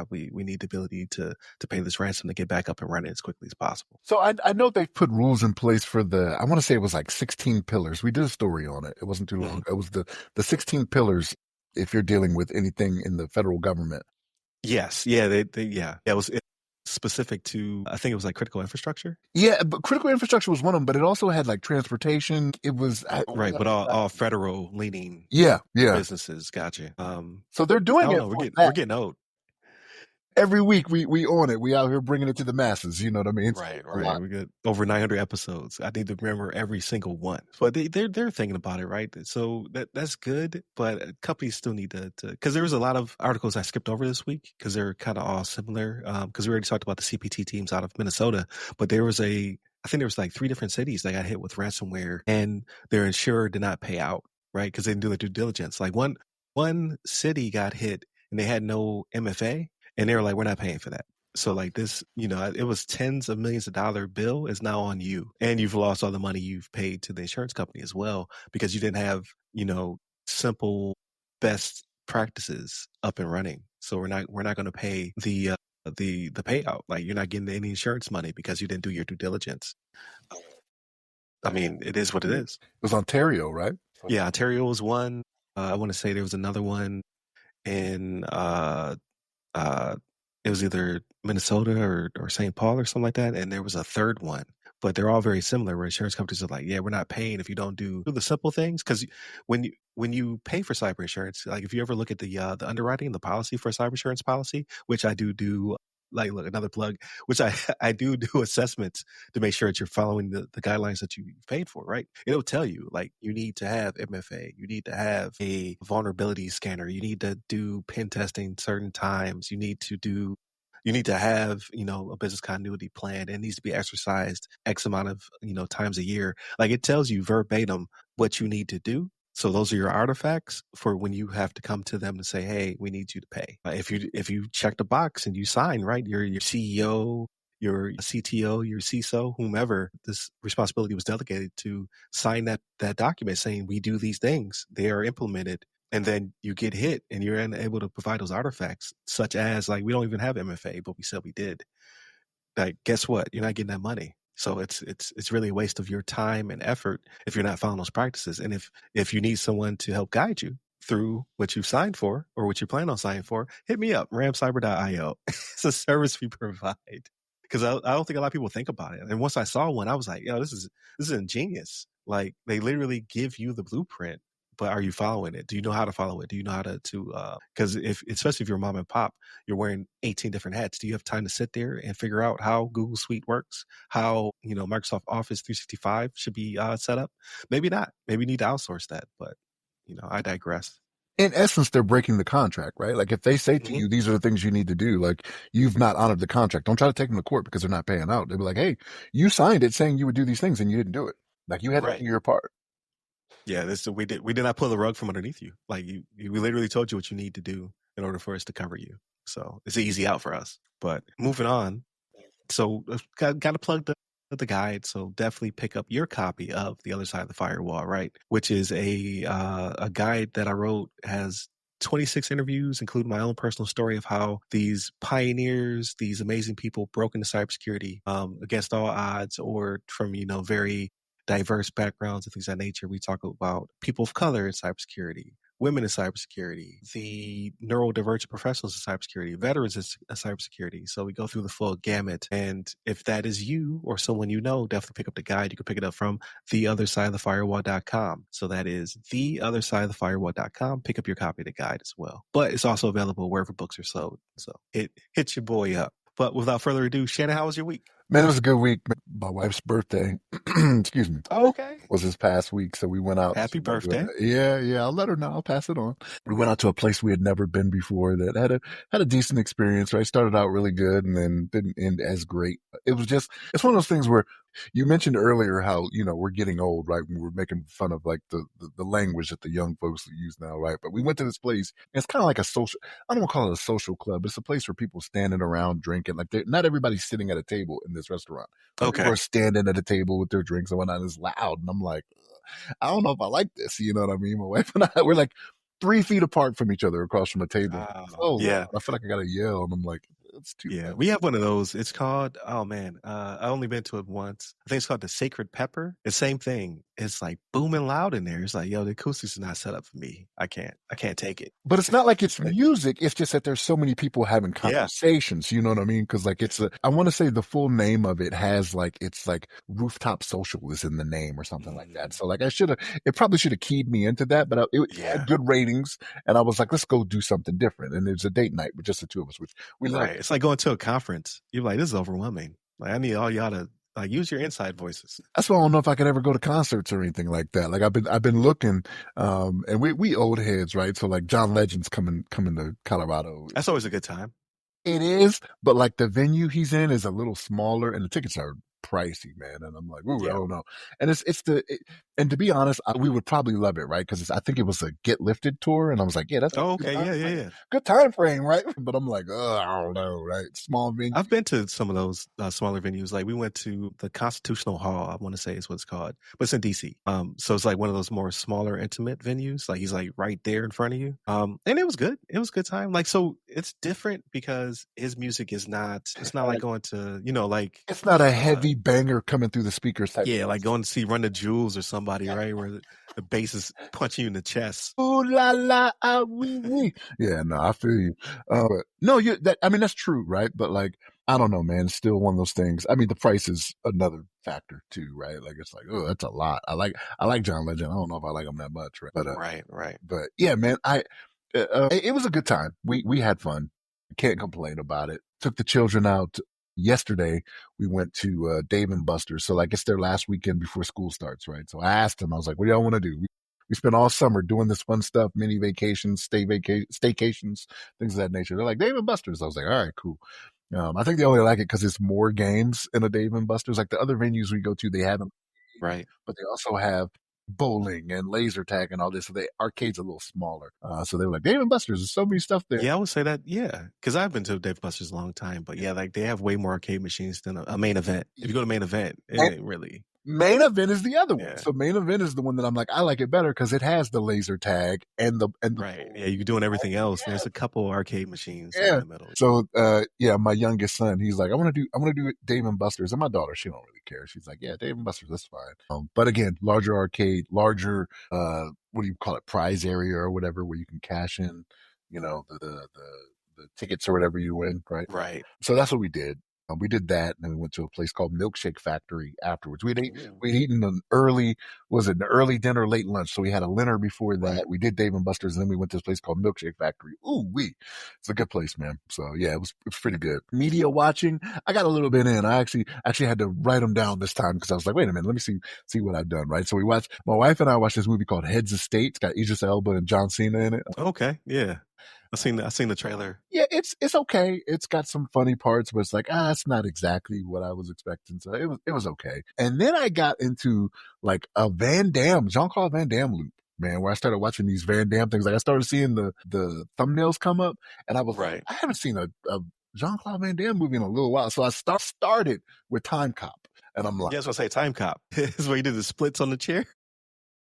we need the ability to pay this ransom to get back up and running as quickly as possible. So I know they've put rules in place for I want to say it was like 16 pillars. We did a story on it. It wasn't too long. It was the 16 pillars if you're dealing with anything in the federal government. Yes. Yeah. It was specific to, I think it was like critical infrastructure. Yeah, but critical infrastructure was one of them, but it also had like transportation. It was right, but all federal leaning businesses. Gotcha. So they're doing it. We're getting old. Every week we on it. We out here bringing it to the masses. You know what I mean? Right. We got over 900 episodes. I need to remember every single one. But they're thinking about it, right? So that's good. But companies still need to because there was a lot of articles I skipped over this week because they're kind of all similar. Because we already talked about the CPT teams out of Minnesota, but I think there was like 3 different cities that got hit with ransomware, and their insurer did not pay out, right? Because they didn't do their due diligence. Like one city got hit and they had no MFA. And they were like, we're not paying for that. So like this, it was tens of millions of dollar bill is now on you. And you've lost all the money you've paid to the insurance company as well, because you didn't have, simple best practices up and running. So we're not going to pay the payout. Like you're not getting any insurance money because you didn't do your due diligence. I mean, it is what it is. It was Ontario, right? Yeah. Ontario was one. I want to say there was another one in, it was either Minnesota or St. Paul or something like that. And there was a third one, but they're all very similar where insurance companies are like, yeah, we're not paying if you don't do the simple things. Cause when you pay for cyber insurance, like if you ever look at the underwriting, the policy for a cyber insurance policy, which I do, like, look, another plug, which I do assessments to make sure that you're following the guidelines that you paid for, right? It'll tell you, like, you need to have MFA, you need to have a vulnerability scanner, you need to do pen testing certain times, you need to have, a business continuity plan. It needs to be exercised X amount of, times a year. Like it tells you verbatim what you need to do. So those are your artifacts for when you have to come to them to say, hey, we need you to pay. If you check the box and you sign, right, your CEO, your CTO, your CISO, whomever this responsibility was delegated to, sign that document saying we do these things, they are implemented. And then you get hit and you're unable to provide those artifacts, such as like, we don't even have MFA, but we said we did. Like, guess what? You're not getting that money. So it's really a waste of your time and effort if you're not following those practices. And if you need someone to help guide you through what you've signed for or what you plan on signing for, hit me up, ramcyber.io. It's a service we provide. Because I don't think a lot of people think about it. And once I saw one, I was like, this is ingenious. Like they literally give you the blueprint, but are you following it? Do you know how to follow it? Do you know how to because especially if you're mom and pop, you're wearing 18 different hats. Do you have time to sit there and figure out how Google Suite works? How, Microsoft Office 365 should be set up? Maybe not. Maybe you need to outsource that, but I digress. In essence, they're breaking the contract, right? Like if they say to you, these are the things you need to do, like you've not honored the contract. Don't try to take them to court because they're not paying out. They'll be like, hey, you signed it saying you would do these things and you didn't do it. Like you had to do your part. Yeah, we did not pull the rug from underneath you. Like we literally told you what you need to do in order for us to cover you. So it's an easy out for us. But moving on, so got to plug the guide. So definitely pick up your copy of The Other Side of the Firewall, right? Which is a guide that I wrote, has 26 interviews, including my own personal story of how these pioneers, these amazing people broke into cybersecurity against all odds, or from, very diverse backgrounds and things of that nature. We talk about people of color in cybersecurity, women in cybersecurity, the neurodivergent professionals in cybersecurity, veterans in cybersecurity. So we go through the full gamut. And if that is you or someone you know, definitely pick up the guide. You can pick it up from theothersideofthefirewall.com. So that is theothersideofthefirewall.com. Pick up your copy of the guide as well. But it's also available wherever books are sold. So it hits your boy up. But without further ado, Shannon, how was your week? Man, it was a good week. My wife's birthday, excuse me, Okay. was this past week. So we went out. Happy birthday. Yeah. I'll let her know. I'll pass it on. We went out to a place we had never been before that had a decent experience, right? Started out really good and then didn't end as great. It's one of those things where you mentioned earlier how, we're getting old, right? We were making fun of like the language that the young folks use now, right? But we went to this place. And it's kind of like I don't want to call it a social club. It's a place where people standing around drinking. Like not everybody's sitting at a table in this restaurant. But Okay. people are standing at a table with their drinks and whatnot. And it's loud. And I'm like, I don't know if I like this. You know what I mean? My wife and I, we're like 3 feet apart from each other across from a table. Yeah. I feel like I got to yell. And I'm like, it's too Yeah, much. we have one of those. It's called, oh man, I only been to it once. I think it's called the Sacred Pepper. The same thing. It's like booming loud in there. It's like, yo, the acoustics is not set up for me. I can't take it. But it's not like it's music. It's just that there's so many people having Yeah. conversations. You know what I mean? Because like I want to say the full name of it has like, it's like Rooftop Social is in the name or something like that. So like it probably should have keyed me into that, but it had good ratings. And I was like, let's go do something different. And it was a date night with just the two of us, which we Right. liked. It's like going to a conference. You're like, this is overwhelming. Like, I need all y'all to like use your inside voices. That's why I don't know if I could ever go to concerts or anything like that. Like I've been looking, and we old heads, right? So like John Legend's coming to Colorado. That's always a good time. It is, but like the venue he's in is a little smaller and the tickets are pricey, man. And I'm like, ooh, I don't know. And and to be honest, we would probably love it, right? Because I think it was a Get Lifted tour. And I was like, yeah, that's okay. Yeah. Good time frame, right? But I'm like, I don't know, right? Small venue. I've been to some of those smaller venues. Like we went to the Constitutional Hall, I want to say is what it's called, but it's in DC. So it's like one of those more smaller, intimate venues. Like he's like right there in front of you. And it was good. It was a good time. Like, so it's different because his music is it's not like going to, like. It's not a heavy banger coming through the speakers. Yeah, like going to see Run the Jewels or somebody, right? Where the bass is punching you in the chest. Ooh la la, ah wee wee. Yeah, no, I feel you. But no, that's true, right? But like, I don't know, man. It's still one of those things. I mean, the price is another factor too, right? Like, it's like, oh, that's a lot. I like John Legend. I don't know if I like him that much, right? But right. But yeah, man, it was a good time. We had fun. Can't complain about it. Took the children out. Yesterday, we went to Dave and Buster's. So like it's their last weekend before school starts, right? So I asked them, I was like, what do y'all want to do? We spent all summer doing this fun stuff, mini vacations, staycations, things of that nature. They're like, Dave and Buster's. I was like, all right, cool. I think they only like it because it's more games in a Dave and Buster's. Like the other venues we go to, they have them. Right. But they also have bowling and laser tag and all this. So the arcade's a little smaller. So they were like, Dave and Buster's, there's so many stuff there. Yeah, I would say that. Yeah. Because I've been to Dave Buster's a long time, but yeah, like they have way more arcade machines than a main event. If you go to main event, it ain't really. Main event is the other one. So main event is the one that I'm like, I like it better because it has the laser tag and the right. Yeah, you're doing everything else. Yeah. There's a couple arcade machines in the middle. So my youngest son, he's like, I want to do Dave and Buster's. And my daughter, she don't really care. She's like, yeah, Dave and Buster's, that's fine. But again, larger arcade, larger what do you call it, prize area or whatever, where you can cash in, the tickets or whatever you win, right? Right. So that's what we did. We did that, and then we went to a place called Milkshake Factory afterwards. We'd eaten an early dinner, late lunch. So we had a dinner before that. Right. We did Dave and Buster's, and then we went to this place called Milkshake Factory. It's a good place, man. So yeah, it was pretty good. Media watching, I got a little bit in. I actually had to write them down this time because I was like, wait a minute, let me see what I've done. Right. So my wife and I watched this movie called Heads of State. It's got Idris Elba and John Cena in it. Okay. Yeah. I've seen the trailer. Yeah, it's okay. It's got some funny parts, but it's like, it's not exactly what I was expecting. So it was okay. And then I got into like a Jean-Claude Van Damme loop, man, where I started watching these Van Damme things. Like I started seeing the thumbnails come up, and I was like, I haven't seen a Jean-Claude Van Damme movie in a little while. So I started with Time Cop, and I'm like, yeah, I was gonna say Time Cop is where you did the splits on the chair.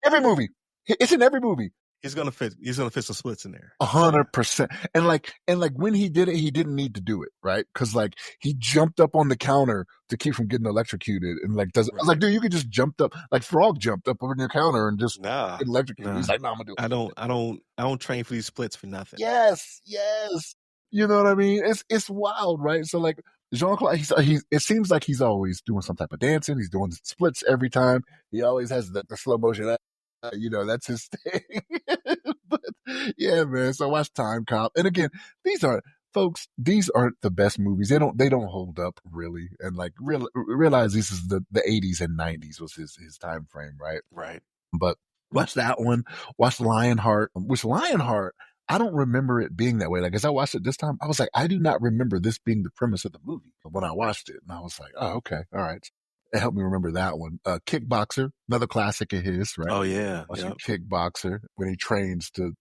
Every movie, it's in every movie. He's gonna fit. He's gonna fit some splits in there. Yeah. 100%. And like when he did it, he didn't need to do it, right? Because like he jumped up on the counter to keep from getting electrocuted, and like does. I was like, Right. dude, you could just jumped up like Frog jumped up on your counter and just Nah. get electrocuted. He's Nah. like, no, I'm gonna do it. I don't train for these splits for nothing. Yes, yes. You know what I mean? It's wild, right? So like Jean Claude, it seems like he's always doing some type of dancing. He's doing splits every time. He always has the slow motion. That's his thing. But yeah, man. So I watch Time Cop, and again, these are folks. These aren't the best movies. They don't hold up really. And like realize this is the 80s and 90s was his time frame, right? Right. But watch that one. Watch Lionheart. Which Lionheart, I don't remember it being that way. Like as I watched it this time, I was like, I do not remember this being the premise of the movie when I watched it, and I was like, oh, okay, all right. It helped me remember that one. Kickboxer, another classic of his, right? Oh yeah. Watching Yep. Kickboxer when he trains to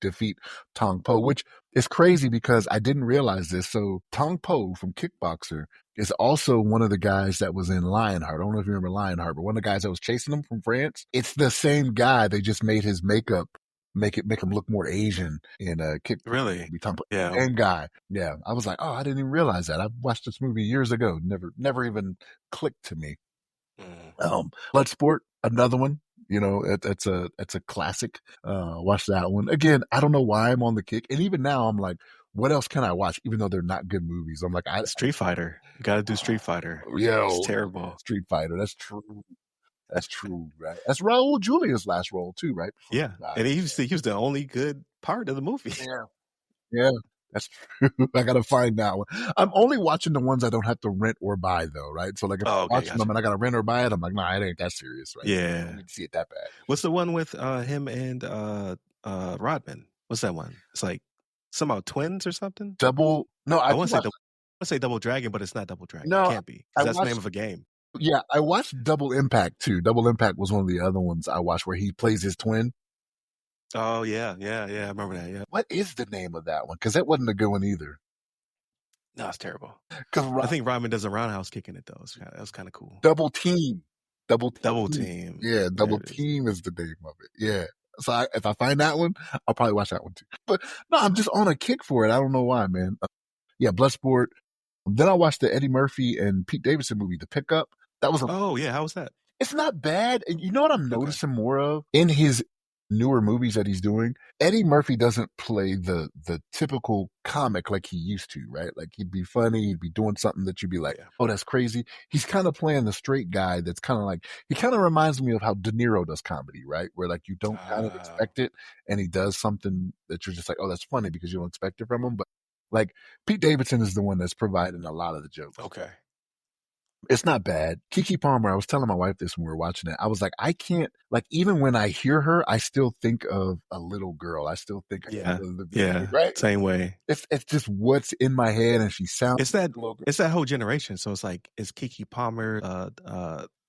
defeat Tong Po, which is crazy because I didn't realize this. So Tong Po from Kickboxer is also one of the guys that was in Lionheart. I don't know if you remember Lionheart, but one of the guys that was chasing him from France. It's the same guy. They just made his makeup make him look more Asian in Kickboxer. Really. Tong Po. Yeah. Same guy. Yeah. I was like, oh, I didn't even realize that. I watched this movie years ago. Never even clicked to me. Bloodsport, another one. It's a classic. Watch that one again. I don't know why I'm on the kick, and even now I'm like, what else can I watch? Even though they're not good movies, I'm like, Street Fighter. You got to do Street Fighter. It's yo, terrible. Street Fighter. That's true. That's true, right? That's Raul Julia's last role too, right? Yeah, and he was the only good part of the movie. Yeah, yeah. That's true. I gotta find that one. I'm only watching the ones I don't have to rent or buy, though, right? So, like, if I'm Oh, okay, watching them gotcha. and I gotta rent or buy it, I'm like, nah, it ain't that serious, right? I don't Yeah. need to see it that bad. What's the one with him and Rodman? What's that one? It's like somehow twins or something. Double? No, I want to say double. I want to say Double Dragon, but it's not Double Dragon. It No, can't be I because that's the name watched. of a game. Yeah, I watched Double Impact too. Double Impact was one of the other ones I watched where he plays his twin. Oh yeah. I remember that. Yeah. What is the name of that one? Because that wasn't a good one either. No, it's terrible. Because I think Rodman does a roundhouse kick in it though. That was kind of cool. Double Team. Double Team. Yeah, Double Team is the name of it. Yeah. So if I find that one, I'll probably watch that one too. But no, I'm just on a kick for it. I don't know why, man. Yeah, Bloodsport. Then I watched the Eddie Murphy and Pete Davidson movie, The Pickup. That was Oh yeah, how was that? It's not bad. And you know what I'm noticing more of in his newer movies that he's doing? Eddie Murphy doesn't play the typical comic like he used to, right? Like he'd be funny, he'd be doing something that you'd be like, oh, that's crazy. He's kind of playing the straight guy that's kind of like, he kind of reminds me of how De Niro does comedy, right? Where like you don't kind of expect it and he does something that you're just like, oh, that's funny because you don't expect it from him. But like Pete Davidson is the one that's providing a lot of the jokes. Okay. It's not bad. Keke Palmer, I was telling my wife this when we were watching it. I was like, I can't, like, even when I hear her, I still think of a little girl. I still think of the baby, right? Same way. It's just what's in my head, and she sounds it's that whole generation. So it's like, it's Keke Palmer,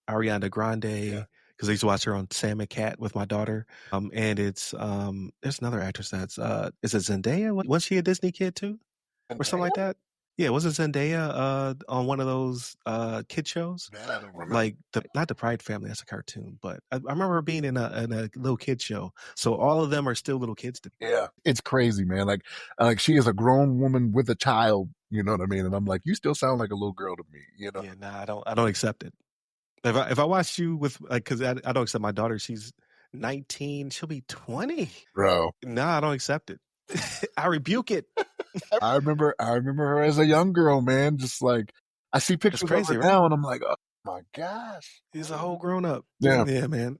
Ariana Grande, because I used to watch her on Sam and Cat with my daughter. And it's, there's another actress that's, is it Zendaya? Was she a Disney kid too? Or something like that? Yeah, wasn't Zendaya on one of those kid shows? Man, I don't remember. Like not the Pride Family, that's a cartoon, but I remember her being in a little kid show. So all of them are still little kids to me. Yeah, it's crazy, man. Like she is a grown woman with a child. You know what I mean? And I'm like, you still sound like a little girl to me. You know? Yeah, nah, I don't accept it. If I watch you with because I don't accept my daughter. She's 19. She'll be 20. Bro, nah, I don't accept it. I rebuke it. I remember her as a young girl, man. Just like I see pictures of her now, and I'm like, oh my gosh, she's a whole grown up. Yeah, man.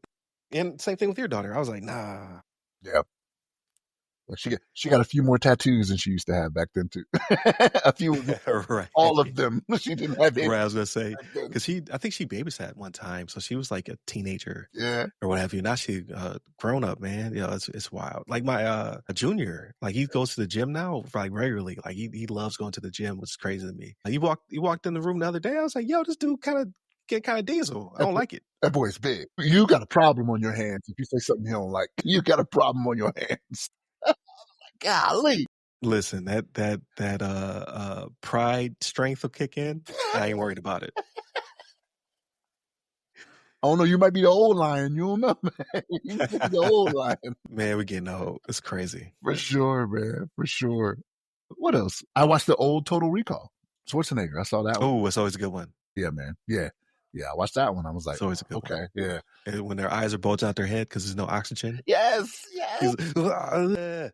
And same thing with your daughter. I was like, nah. Yeah. She got a few more tattoos than she used to have back then too. A few, right? All of them. She didn't have any. Right, I was gonna say because I think she babysat one time, so she was like a teenager, or what have you. Now she grown up, man. It's wild. Like my a junior, like he goes to the gym now like regularly. Like he loves going to the gym, which is crazy to me. He walked in the room the other day. I was like, yo, this dude get kind of diesel. I don't like it. That boy's big. You got a problem on your hands if you say something he don't like. You got a problem on your hands. Golly. Listen, that pride strength will kick in. I ain't worried about it. Oh no, you might be the old lion. You don't know, man. You might be the old lion. Man, we're getting old. It's crazy. For sure, man. For sure. What else? I watched the old Total Recall. Schwarzenegger. I saw that one. Oh, it's always a good one. Yeah, man. Yeah. Yeah. I watched that one. I was like, It's always a good one. okay. Yeah. And when their eyes are bulging out their head because there's no oxygen. Yes. He's Yes. like,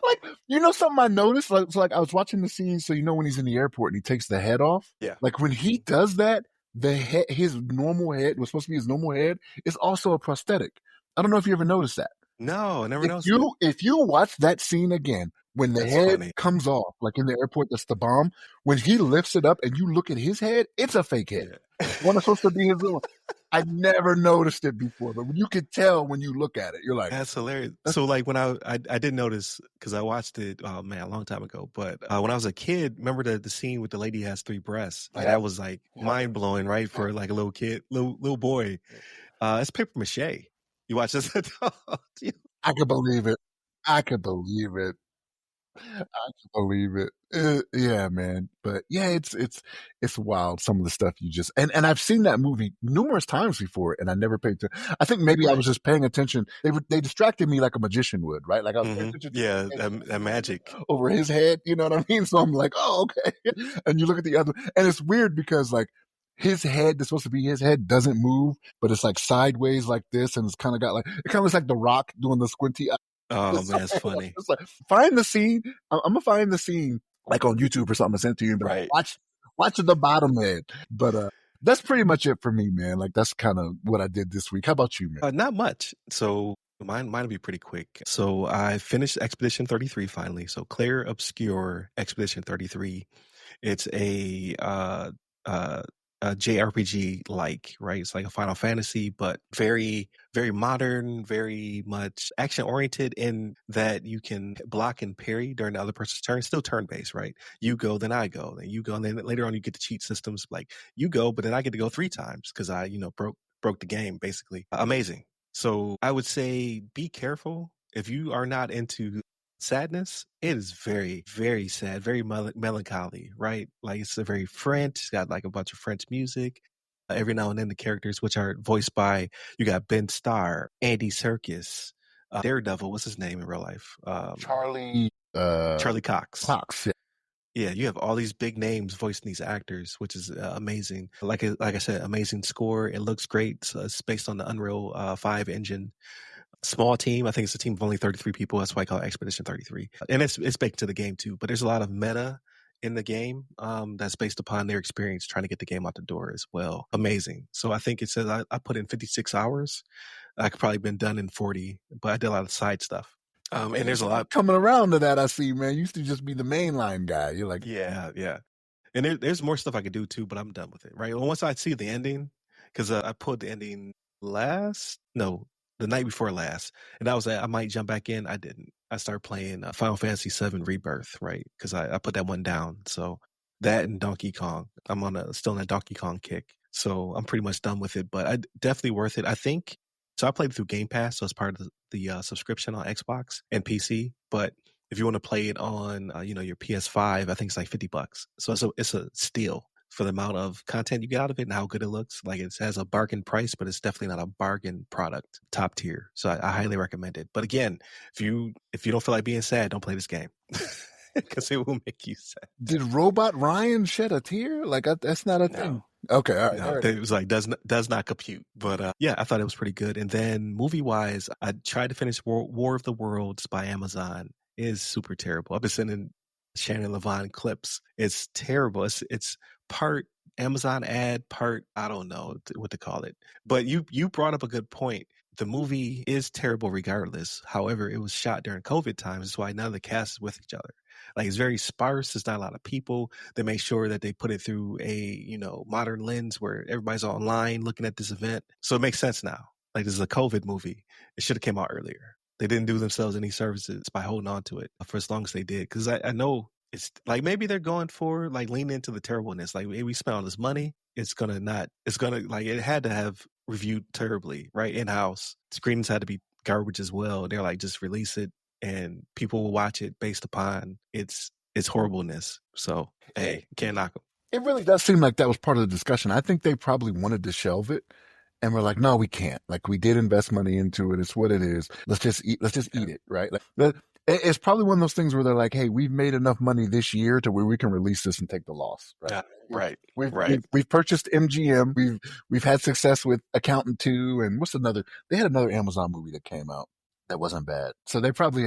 Like, you know something I noticed? Like I was watching the scene, so when he's in the airport and he takes the head off? yeah. Like when he does that, his normal head was supposed to be his normal head is also a prosthetic. I don't know if you ever noticed that. No, I never noticed it. If you watch that scene again, when the That's head funny. comes off, like in the airport, that's the bomb. When he lifts it up and you look at his head, it's a fake head. Yeah. One is supposed to be his little. I never noticed it before, but you could tell when you look at it. You're like, That's hilarious. So like when I didn't notice because I watched it, oh man, a long time ago. But when I was a kid, remember the scene with the lady has 3 breasts? Like that was like mind blowing, right? For like a little kid, little boy. It's paper mache. You watch this adult. I could believe it. I could believe it. I can believe it. Yeah, man. But yeah, it's wild. Some of the stuff you just and I've seen that movie numerous times before, and I never paid attention. I think maybe I was just paying attention. They distracted me like a magician would, right? Like I was paying attention. Yeah, that magic over his head. You know what I mean? So I'm like, oh, okay. And you look at the other, and it's weird because like his head, that's supposed to be his head, doesn't move, but it's like sideways like this, and it's kind of got like it kind of looks like The Rock doing the squinty eye. Oh man, it's funny. It's like, find the scene. I'm gonna find the scene like on YouTube or something and send it to you. But right. Watch the bottom head. But that's pretty much it for me, man. Like that's kind of what I did this week. How about you, man? Not much. So mine will be pretty quick. So I finished Expedition 33 finally. So Clear Obscure Expedition 33. It's a JRPG like, right? It's like a Final Fantasy, but very, very modern, very much action oriented in that you can block and parry during the other person's turn. Still turn based, right? You go, then I go, then you go, and then later on you get the cheat systems like you go, but then I get to go 3 times because I, broke the game basically. Amazing. So I would say be careful if you are not into sadness. It is very, very sad, very melancholy, right? Like it's a very French. It's got like a bunch of French music. Every now and then the characters, which are voiced by, you got Ben Starr, Andy Serkis, Daredevil. What's his name in real life? Charlie Cox. Cox. Yeah, you have all these big names voicing these actors, which is amazing. Like I said, amazing score. It looks great. So it's based on the Unreal 5 engine. Small team. I think it's a team of only 33 people. That's why I call it Expedition 33. And it's baked into the game too. But there's a lot of meta in the game that's based upon their experience trying to get the game out the door as well. Amazing. So I think it says I put in 56 hours. I could probably been done in 40, but I did a lot of side stuff. And there's a lot coming around to that. I see, man. You used to just be the mainline guy. You're like, yeah. And there's more stuff I could do too, but I'm done with it. Right. Well, once I see the ending, because I pulled the ending the night before last, and I was like, I might jump back in. I didn't. I started playing Final Fantasy VII Rebirth, right? Because I put that one down. So that and Donkey Kong, I'm still on a Donkey Kong kick. So I'm pretty much done with it, but definitely worth it. I think. So I played through Game Pass, so it's part of the subscription on Xbox and PC. But if you want to play it on, your PS5, I think it's like $50. So it's a steal for the amount of content you get out of it and how good it looks. Like it has a bargain price, but it's definitely not a bargain product. Top tier. So I highly recommend it. But again, if you don't feel like being sad, don't play this game because it will make you sad. Did Robot Ryan shed a tear? Like that's not a thing. Okay, all right. No, it was like does not compute. But yeah, I thought it was pretty good. And then movie wise, I tried to finish War of the Worlds by Amazon. It is super terrible. I've been sending Shannon Levine clips. It's terrible. It's part Amazon ad, part I don't know what to call it. But you brought up a good point. The movie is terrible regardless. However, it was shot during COVID times. That's why none of the cast is with each other. Like it's very sparse. There's not a lot of people. They make sure that they put it through a modern lens where everybody's online looking at this event. So it makes sense now. Like this is a COVID movie. It should have came out earlier. They didn't do themselves any services by holding on to it for as long as they did. Because I know it's like maybe they're going for like leaning into the terribleness. Like maybe we spent all this money. It had to have reviewed terribly, right? In-house. Screenings had to be garbage as well. They're like, just release it and people will watch it based upon its horribleness. So, hey, can't knock them. It really does seem like that was part of the discussion. I think they probably wanted to shelve it And we're like, no, we can't. Like, we did invest money into it. It's what it is. Let's just eat. Let's just eat it, right? Like, it's probably one of those things where they're like, hey, we've made enough money this year to where we can release this and take the loss, right? Yeah, right, We've right. we've purchased MGM. We've had success with Accountant 2, and what's another? They had another Amazon movie that came out that wasn't bad. So they probably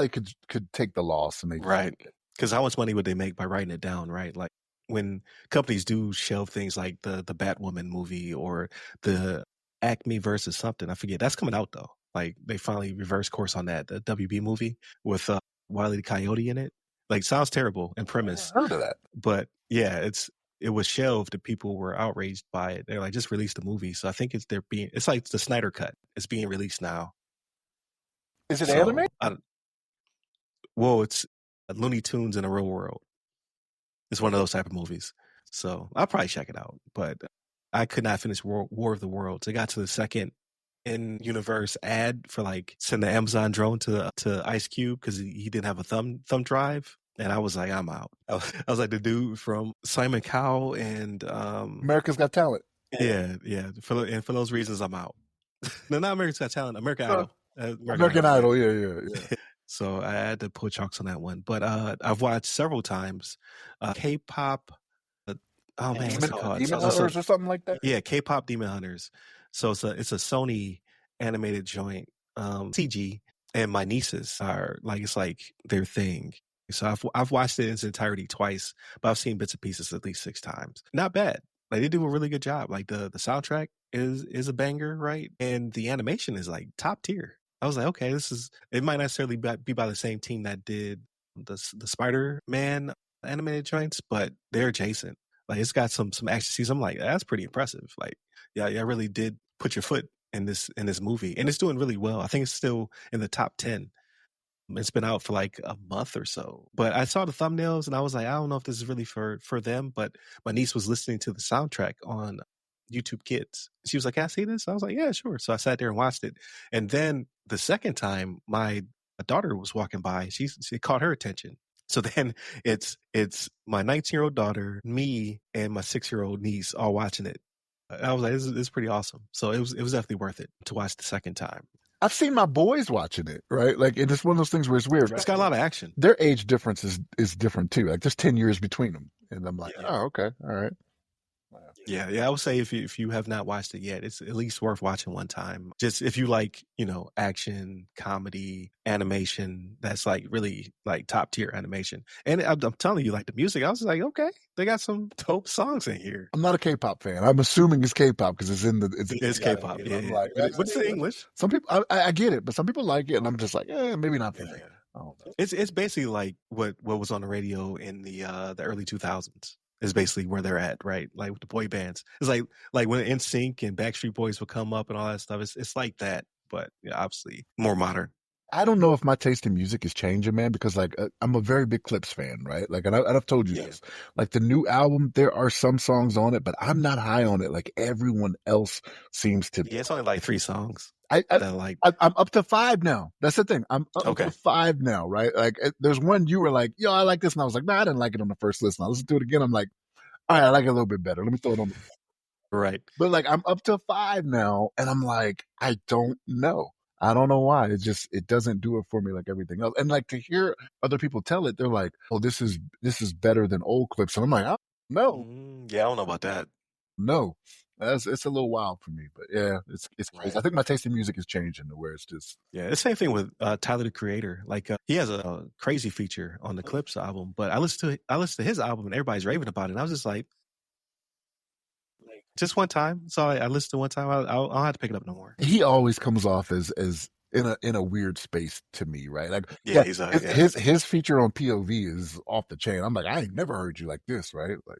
could take the loss and they just Right. Because how much money would they make by writing it down, right? Like when companies do shelve things like the Batwoman movie or the Acme versus something, I forget. That's coming out though. Like they finally reversed course on that, the WB movie with Wile E. Coyote in it. Like sounds terrible in premise, heard of that. but yeah, it was shelved and people were outraged by it. They're like, just release the movie. So I think it's like the Snyder Cut. It's being released now. Is it anime? So well, it's Looney Tunes in a real world. It's one of those type of movies. So I'll probably check it out. But I could not finish War of the Worlds. I got to the second in universe ad for like send the Amazon drone to Ice Cube because he didn't have a thumb drive. And I was like, I'm out. I was like the dude from Simon Cowell and America's Got Talent. yeah. For those reasons, I'm out. No, not America's Got Talent. American Idol. American Idol. Yeah. So I had to put chalks on that one. But I've watched several times K-pop. Oh man, what's it called? Demon Hunters or something like that. Yeah, K-pop Demon Hunters. So it's a Sony animated joint, CG, and my nieces are like it's like their thing. So I've watched it in its entirety twice, but I've seen bits and pieces at least 6 times. Not bad. Like they do a really good job. Like the soundtrack is a banger, right? And the animation is like top tier. I was like, okay, it might not necessarily be by the same team that did the Spider-Man animated joints, but they're adjacent. Like it's got some action scenes. I'm like, that's pretty impressive. Like, yeah, I really did put your foot in this movie, and it's doing really well. I think it's still in the top 10. It's been out for like a month or so, but I saw the thumbnails and I was like, I don't know if this is really for them. But my niece was listening to the soundtrack on YouTube Kids. She was like, "Can I see this?" I was like, "Yeah, sure." So I sat there and watched it, and then the second time, my daughter was walking by. She caught her attention. So then it's my 19-year-old daughter, me, and my 6-year-old niece all watching it. I was like, this is pretty awesome. So it was definitely worth it to watch the second time. I've seen my boys watching it, right? Like, and it's one of those things where it's weird. It's got a lot of action. Their age difference is different too. Like, there's 10 years between them, and I'm like, oh, okay, all right. Yeah. I would say if you have not watched it yet, it's at least worth watching one time. Just if you like, action, comedy, animation, that's like really like top tier animation. And I'm telling you, like the music, I was like, okay, they got some dope songs in here. I'm not a K-pop fan. I'm assuming it's K-pop because it's K-pop. Yeah. Like, what's the English? Some people, I get it, but some people like it, and I'm just like, maybe not for me. It's basically like what was on the radio in the early 2000s. Is basically where they're at, right? Like with the boy bands. It's like when NSYNC and Backstreet Boys would come up and all that stuff. It's like that, but obviously more modern. I don't know if my taste in music is changing, man, because like I'm a very big Clips fan, right? Like, and I've told you this. Like the new album, there are some songs on it, but I'm not high on it. Like everyone else seems to. Yeah, it's only like 3 songs. I'm up to 5 now. That's the thing. I'm up to 5 now, right? Like there's one you were like, yo, I like this, and I was like, nah, I didn't like it on the first listen. I listened to it again. I'm like, all right, I like it a little bit better. Let me throw it on. Right. But like I'm up to 5 now, and I'm like, I don't know. I don't know why. It doesn't do it for me like everything else. And like to hear other people tell it, they're like, oh, this is better than old Clips. And I'm like, no. Yeah, I don't know about that. No. It's a little wild for me, but yeah, it's crazy. Right. I think my taste in music is changing to where it's just. Yeah, the same thing with Tyler the Creator. Like he has a crazy feature on the Clips album, but I listened to his album and everybody's raving about it. And I was just like just one time. So I listened to one time. I'll have to pick it up no more. He always comes off as in a weird space to me, right? Like his feature on POV is off the chain. I'm like, I ain't never heard you like this, right? Like,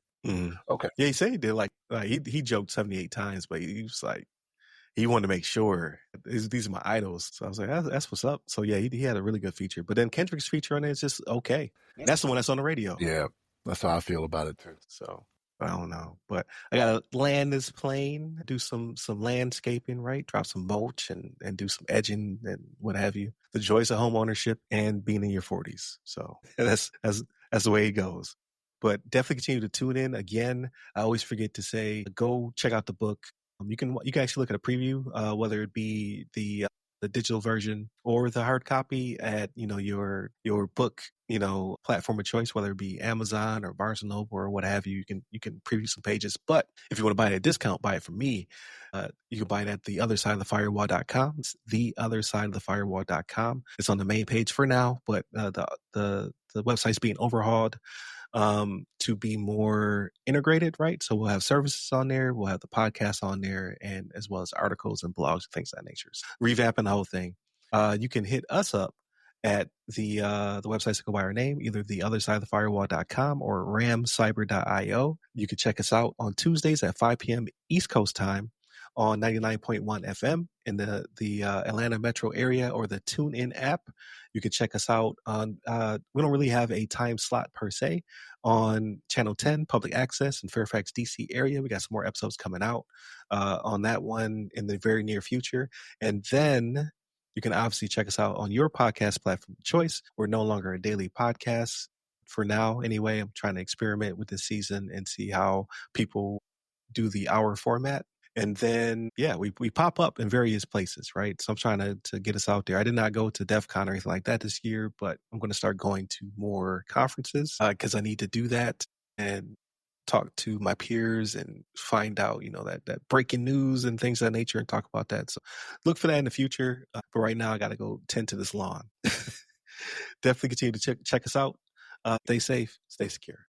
okay, yeah. He said he did like he joked 78 times, but he was like he wanted to make sure these are my idols. So I was like, that's what's up. So yeah, he had a really good feature. But then Kendrick's feature on it is just okay. That's the one that's on the radio. Yeah, that's how I feel about it too. So I don't know, but I gotta land this plane, do some landscaping, right? Drop some mulch and do some edging and what have you. The joys of home ownership and being in your 40s. So that's the way it goes. But definitely continue to tune in. Again, I always forget to say, go check out the book. You can actually look at a preview, whether it be the digital version or the hard copy at your book platform of choice, whether it be Amazon or Barnes and Noble or what have you. You can preview some pages, but if you want to buy it at a discount, buy it from me. You can buy it at theothersideofthefirewall.com. It's theothersideofthefirewall.com. It's on the main page for now, but the website's being overhauled to be more integrated, right? So we'll have services on there, we'll have the podcast on there, and as well as articles and blogs and things of that nature. So revamping the whole thing. You can hit us up at the websites that go by our name, either theothersideofthefirewall.com or ramcyber.io. You can check us out on Tuesdays at 5 p.m. East Coast time on 99.1 FM in the Atlanta metro area, or the TuneIn app. You can check us out on, we don't really have a time slot per se, on Channel 10, public access in Fairfax, DC area. We got some more episodes coming out on that one in the very near future. And then you can obviously check us out on your podcast platform of choice. We're no longer a daily podcast for now. Anyway, I'm trying to experiment with this season and see how people do the hour format. And then, yeah, we pop up in various places, right? So I'm trying to get us out there. I did not go to DEF CON or anything like that this year, but I'm going to start going to more conferences because I need to do that and talk to my peers and find out, that breaking news and things of that nature and talk about that. So look for that in the future. But right now I got to go tend to this lawn. Definitely continue to check us out. Stay safe, stay secure.